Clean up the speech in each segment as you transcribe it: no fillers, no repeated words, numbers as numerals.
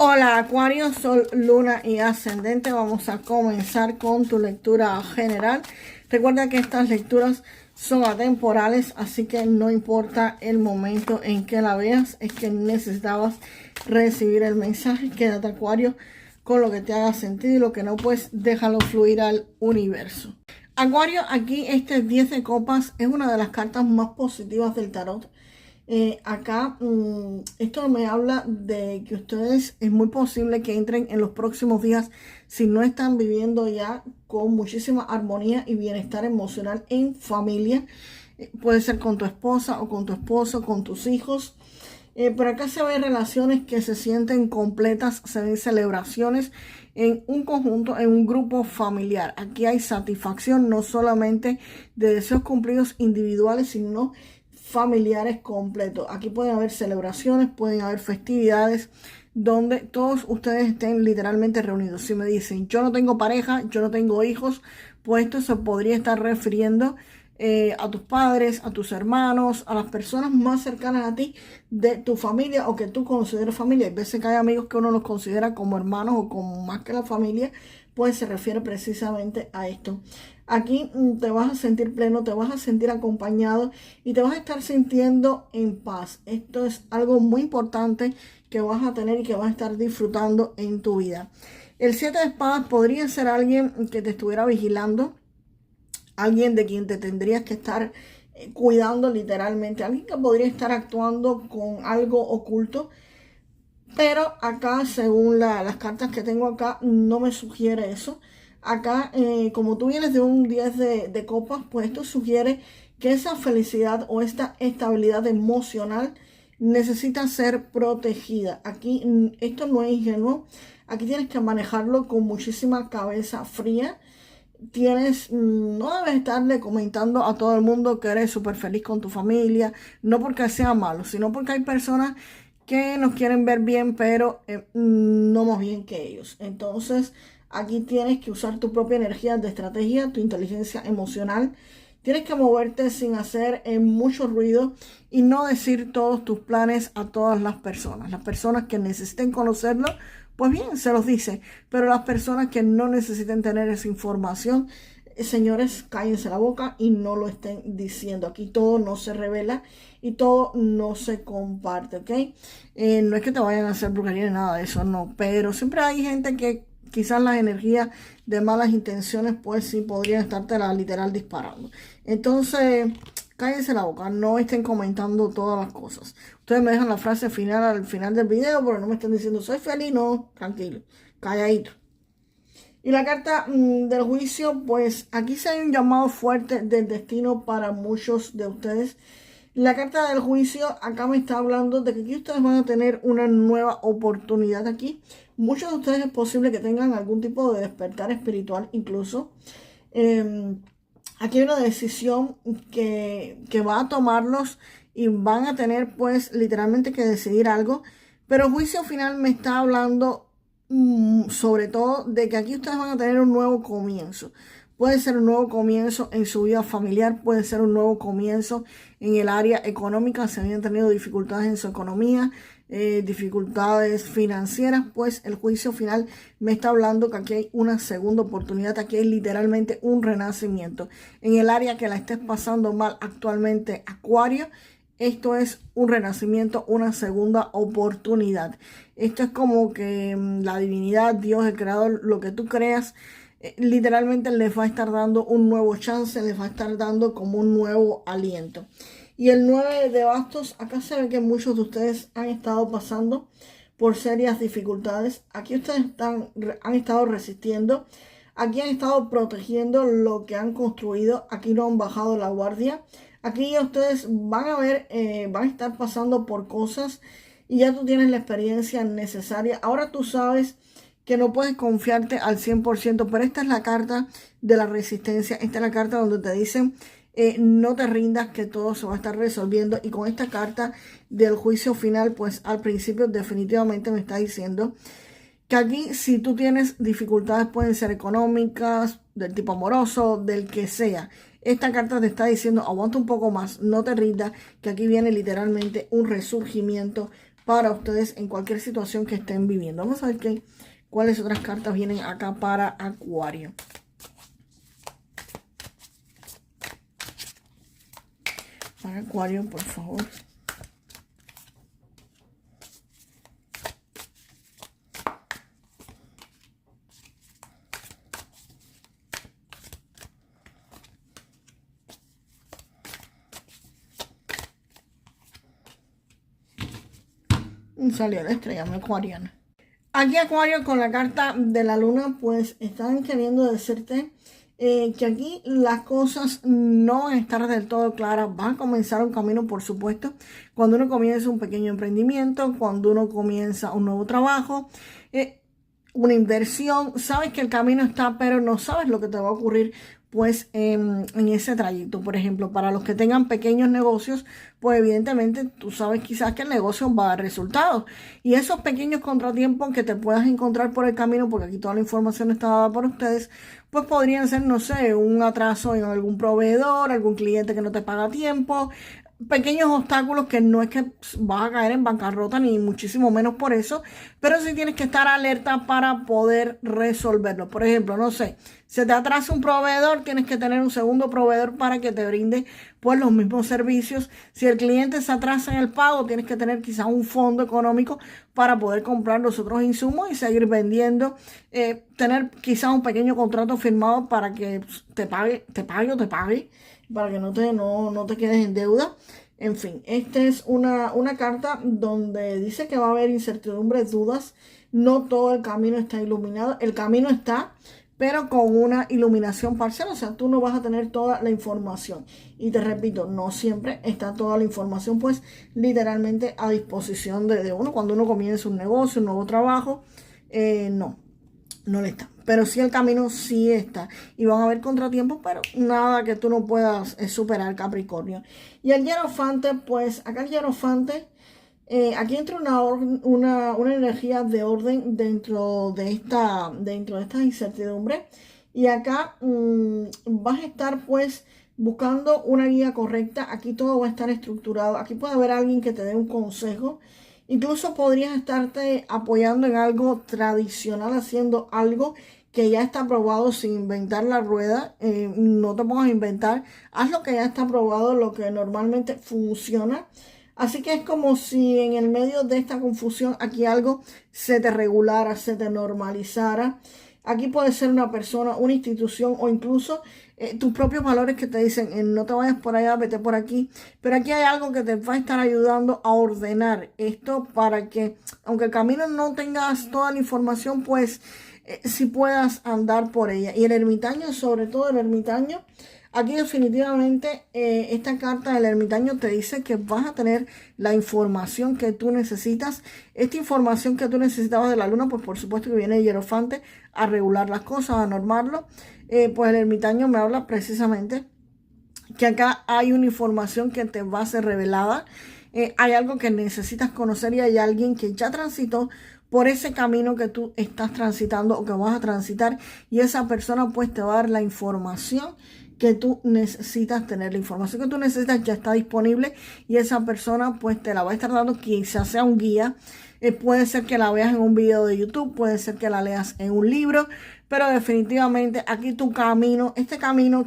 Hola Acuario, Sol, Luna y Ascendente. Vamos a comenzar con tu lectura general. Recuerda que estas lecturas son atemporales, así que no importa el momento en que la veas, es que necesitabas recibir el mensaje. Quédate Acuario con lo que te haga sentido y lo que no, pues déjalo fluir al universo. Acuario, aquí este 10 de copas es una de las cartas más positivas del tarot. Acá esto me habla de que ustedes es muy posible que entren en los próximos días, si no están viviendo ya, con muchísima armonía y bienestar emocional en familia. Puede ser con tu esposa o con tu esposo, con tus hijos. Pero acá se ven relaciones que se sienten completas, se ven celebraciones en un conjunto, en un grupo familiar. Aquí hay satisfacción no solamente de deseos cumplidos individuales, sino familiares completos. Aquí pueden haber celebraciones, pueden haber festividades donde todos ustedes estén literalmente reunidos. Si me dicen, yo no tengo pareja, yo no tengo hijos, pues esto se podría estar refiriendo a tus padres, a tus hermanos, a las personas más cercanas a ti de tu familia o que tú consideres familia. Hay veces que hay amigos que uno los considera como hermanos o como más que la familia, pues se refiere precisamente a esto. Aquí te vas a sentir pleno, te vas a sentir acompañado y te vas a estar sintiendo en paz. Esto es algo muy importante que vas a tener y que vas a estar disfrutando en tu vida. El 7 de espadas podría ser alguien que te estuviera vigilando, alguien de quien te tendrías que estar cuidando literalmente, alguien que podría estar actuando con algo oculto. Pero acá, según las cartas que tengo acá, no me sugiere eso. Acá, como tú vienes de un 10 de copas, pues esto sugiere que esa felicidad o esta estabilidad emocional necesita ser protegida. Aquí esto no es ingenuo. Aquí tienes que manejarlo con muchísima cabeza fría. No debes estarle comentando a todo el mundo que eres súper feliz con tu familia, no porque sea malo, sino porque hay personas que nos quieren ver bien, pero no más bien que ellos. Entonces, aquí tienes que usar tu propia energía de estrategia, tu inteligencia emocional. Tienes que moverte sin hacer mucho ruido y no decir todos tus planes a todas las personas. Las personas que necesiten conocerlo, pues bien, se los dice. Pero las personas que no necesiten tener esa información, señores, cállense la boca y no lo estén diciendo. Aquí todo no se revela y todo no se comparte, ¿ok? No es que te vayan a hacer brujería ni nada de eso, no. Pero siempre hay gente que quizás las energías de malas intenciones, pues sí podrían estarte literal disparando. Entonces, cállense la boca, no estén comentando todas las cosas. Ustedes me dejan la frase final al final del video, pero no me están diciendo soy feliz, no, tranquilo, calladito. Y la carta del juicio, pues aquí se hay un llamado fuerte del destino para muchos de ustedes. La carta del juicio acá me está hablando de que aquí ustedes van a tener una nueva oportunidad aquí. Muchos de ustedes es posible que tengan algún tipo de despertar espiritual incluso. Aquí hay una decisión que va a tomarlos y van a tener pues literalmente que decidir algo. Pero el juicio final me está hablando sobre todo de que aquí ustedes van a tener un nuevo comienzo. Puede ser un nuevo comienzo en su vida familiar, puede ser un nuevo comienzo en el área económica. Si habían tenido dificultades en su economía, dificultades financieras, pues el juicio final me está hablando que aquí hay una segunda oportunidad, aquí hay literalmente un renacimiento. En el área que la estés pasando mal actualmente, Acuario, esto es un renacimiento, una segunda oportunidad. Esto es como que la divinidad, Dios, el creador, lo que tú creas, literalmente les va a estar dando un nuevo chance, les va a estar dando como un nuevo aliento. Y el 9 de bastos, acá se ve que muchos de ustedes han estado pasando por serias dificultades. Aquí ustedes han estado resistiendo. Aquí han estado protegiendo lo que han construido. Aquí no han bajado la guardia. Aquí ustedes van a ver, van a estar pasando por cosas y ya tú tienes la experiencia necesaria. Ahora tú sabes que no puedes confiarte al 100%, pero esta es la carta de la resistencia. Esta es la carta donde te dicen no te rindas, que todo se va a estar resolviendo. Y con esta carta del juicio final, pues al principio definitivamente me está diciendo que aquí si tú tienes dificultades, pueden ser económicas, del tipo amoroso, del que sea. Esta carta te está diciendo aguanta un poco más, no te rindas, que aquí viene literalmente un resurgimiento para ustedes en cualquier situación que estén viviendo. Vamos a ver cuáles otras cartas vienen acá para Acuario. Para Acuario, por favor. Salió la estrella acuariana. Aquí Acuario con la carta de la luna, pues están queriendo decirte que aquí las cosas no van a estar del todo claras. Van a comenzar un camino, por supuesto, cuando uno comienza un pequeño emprendimiento, cuando uno comienza un nuevo trabajo, una inversión. Sabes que el camino está, pero no sabes lo que te va a ocurrir pues en ese trayecto. Por ejemplo, para los que tengan pequeños negocios, pues evidentemente tú sabes quizás que el negocio va a dar resultados. Y esos pequeños contratiempos que te puedas encontrar por el camino, porque aquí toda la información está dada por ustedes, pues podrían ser, no sé, un atraso en algún proveedor, algún cliente que no te paga a tiempo, pequeños obstáculos que no es que vas a caer en bancarrota ni muchísimo menos por eso, pero sí tienes que estar alerta para poder resolverlo. Por ejemplo, no sé, se te atrasa un proveedor, tienes que tener un segundo proveedor para que te brinde pues los mismos servicios. Si el cliente se atrasa en el pago, tienes que tener quizás un fondo económico para poder comprar los otros insumos y seguir vendiendo. Tener quizás un pequeño contrato firmado para que te pague, para que no te quedes en deuda. En fin, esta es una carta donde dice que va a haber incertidumbres, dudas. No todo el camino está iluminado. El camino está, pero con una iluminación parcial. O sea, tú no vas a tener toda la información. Y te repito, no siempre está toda la información, pues, literalmente a disposición de uno. Cuando uno comienza un negocio, un nuevo trabajo, no le está. Pero sí el camino sí está. Y van a haber contratiempos, pero nada que tú no puedas superar, Capricornio. Y el hierofante, pues acá el hierofante, aquí entra una energía de orden dentro de esta incertidumbre. Y acá vas a estar pues buscando una guía correcta. Aquí todo va a estar estructurado. Aquí puede haber alguien que te dé un consejo. Incluso podrías estarte apoyando en algo tradicional, haciendo algo que ya está probado sin inventar la rueda. No te pongas a inventar. Haz lo que ya está probado, lo que normalmente funciona. Así que es como si en el medio de esta confusión aquí algo se te regulara, se te normalizara. Aquí puede ser una persona, una institución o incluso tus propios valores que te dicen no te vayas por allá, vete por aquí. Pero aquí hay algo que te va a estar ayudando a ordenar esto para que, aunque el camino no tengas toda la información, pues si puedas andar por ella. Y el ermitaño, sobre todo el ermitaño, aquí definitivamente esta carta del ermitaño te dice que vas a tener la información que tú necesitas. Esta información que tú necesitabas de la luna, pues por supuesto que viene el hierofante a regular las cosas, a normarlo. Pues el ermitaño me habla precisamente que acá hay una información que te va a ser revelada. Hay algo que necesitas conocer y hay alguien que ya transitó por ese camino que tú estás transitando o que vas a transitar, y esa persona pues te va a dar la información que tú necesitas tener. La información que tú necesitas ya está disponible y esa persona pues te la va a estar dando, quizás sea un guía. Puede ser que la veas en un video de YouTube, puede ser que la leas en un libro, pero definitivamente aquí tu camino, este camino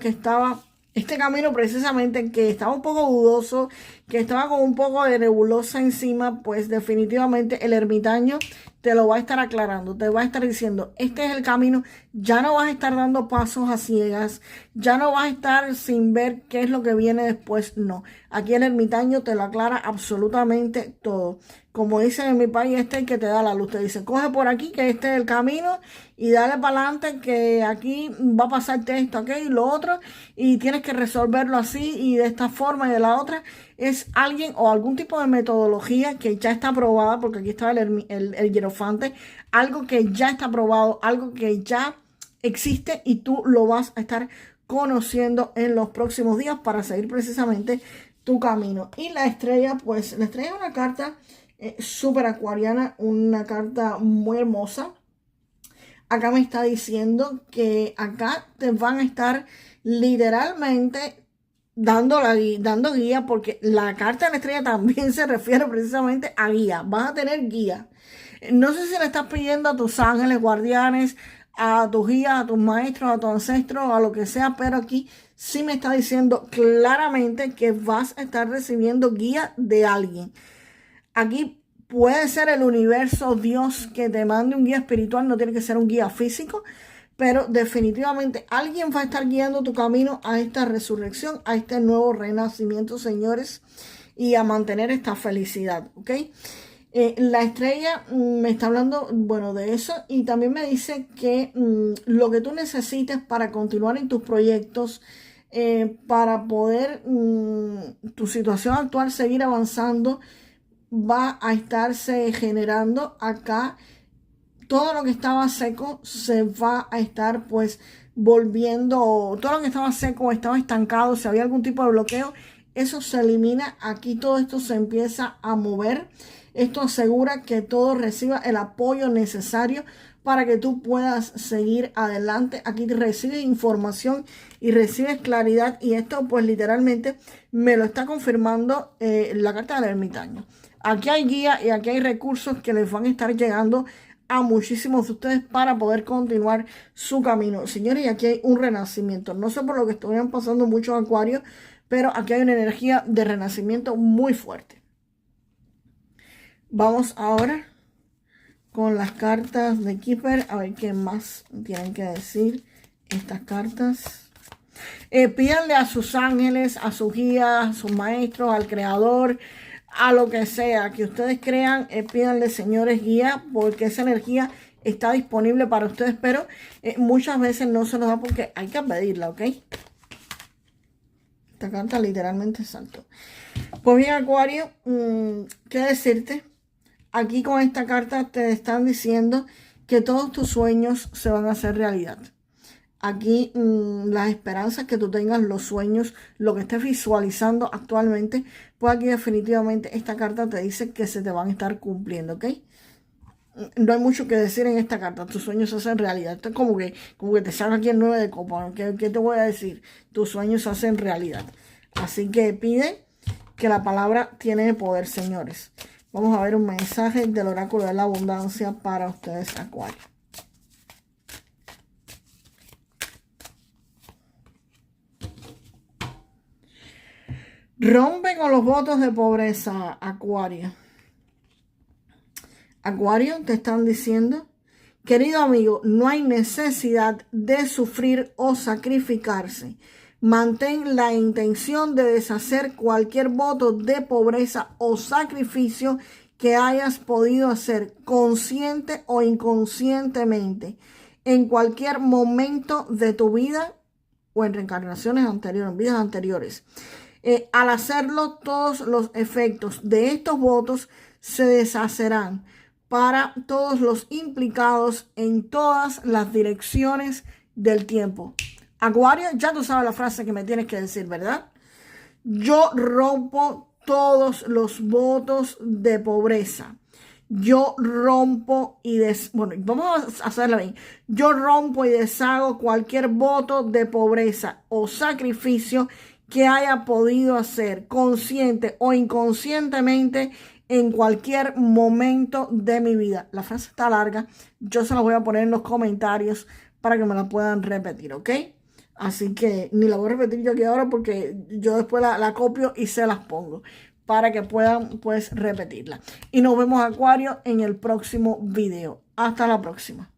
precisamente que estaba un poco dudoso, que estaba con un poco de nebulosa encima, pues definitivamente el ermitaño te lo va a estar aclarando, te va a estar diciendo, este es el camino. Ya no vas a estar dando pasos a ciegas, ya no vas a estar sin ver qué es lo que viene después, no. Aquí el ermitaño te lo aclara absolutamente todo. Como dicen en mi país, este es el que te da la luz, te dice, coge por aquí que este es el camino y dale para adelante que aquí va a pasarte esto, aquello y lo otro, y tienes que resolverlo así y de esta forma y de la otra. Es alguien o algún tipo de metodología que ya está aprobada, porque aquí está el hierofante, algo que ya está aprobado, algo que ya existe y tú lo vas a estar conociendo en los próximos días para seguir precisamente tu camino. Y la estrella, pues la estrella es una carta súper acuariana, una carta muy hermosa. Acá me está diciendo que acá te van a estar literalmente dando guía, porque la carta de la estrella también se refiere precisamente a guía. Vas a tener guía. No sé si le estás pidiendo a tus ángeles guardianes, a tus guías, a tus maestros, a tus ancestros, a lo que sea, pero aquí sí me está diciendo claramente que vas a estar recibiendo guía de alguien. Aquí puede ser el universo, Dios, que te mande un guía espiritual, no tiene que ser un guía físico, pero definitivamente alguien va a estar guiando tu camino a esta resurrección, a este nuevo renacimiento, señores, y a mantener esta felicidad, ¿ok? La estrella me está hablando, bueno, de eso, y también me dice que lo que tú necesites para continuar en tus proyectos, para poder tu situación actual seguir avanzando, va a estarse generando acá. Todo lo que estaba seco se va a estar pues volviendo, todo lo que estaba seco, estaba estancado, si había algún tipo de bloqueo, eso se elimina. Aquí todo esto se empieza a mover. Esto asegura que todo reciba el apoyo necesario para que tú puedas seguir adelante. Aquí recibes información y recibes claridad, y esto pues literalmente me lo está confirmando la carta del ermitaño. Aquí hay guía y aquí hay recursos que les van a estar llegando a muchísimos de ustedes para poder continuar su camino. Señores, y aquí hay un renacimiento. No sé por lo que estuvieran pasando muchos acuarios, pero aquí hay una energía de renacimiento muy fuerte. Vamos ahora con las cartas de Keeper, a ver qué más tienen que decir estas cartas. Pídanle a sus ángeles, a sus guías, a sus maestros, al creador, a lo que sea que ustedes crean, pídanle, señores, guía, porque esa energía está disponible para ustedes, pero muchas veces no se nos da porque hay que pedirla, ¿ok? Esta carta literalmente saltó. Pues bien, Acuario, ¿qué decirte? Aquí con esta carta te están diciendo que todos tus sueños se van a hacer realidad. Aquí las esperanzas que tú tengas, los sueños, lo que estés visualizando actualmente, pues aquí definitivamente esta carta te dice que se te van a estar cumpliendo, ¿ok? No hay mucho que decir en esta carta, tus sueños se hacen realidad. Esto es como que te salga aquí el 9 de copa, ¿no? ¿Qué te voy a decir? Tus sueños se hacen realidad. Así que pide, que la palabra tiene poder, señores. Vamos a ver un mensaje del oráculo de la abundancia para ustedes, Acuario. Rompe con los votos de pobreza, Acuario. Acuario, te están diciendo, querido amigo, no hay necesidad de sufrir o sacrificarse. Mantén la intención de deshacer cualquier voto de pobreza o sacrificio que hayas podido hacer, consciente o inconscientemente, en cualquier momento de tu vida o en reencarnaciones anteriores, en vidas anteriores. Al hacerlo, todos los efectos de estos votos se deshacerán para todos los implicados en todas las direcciones del tiempo. Acuario, ya tú sabes la frase que me tienes que decir, ¿verdad? Yo rompo todos los votos de pobreza. Yo rompo y bueno, vamos a hacerla bien. Yo rompo y deshago cualquier voto de pobreza o sacrificio que haya podido hacer, consciente o inconscientemente, en cualquier momento de mi vida. La frase está larga, yo se la voy a poner en los comentarios para que me la puedan repetir, ¿ok? Así que ni la voy a repetir yo aquí ahora porque yo después la copio y se las pongo para que puedan pues repetirla. Y nos vemos, Acuario, en el próximo video. Hasta la próxima.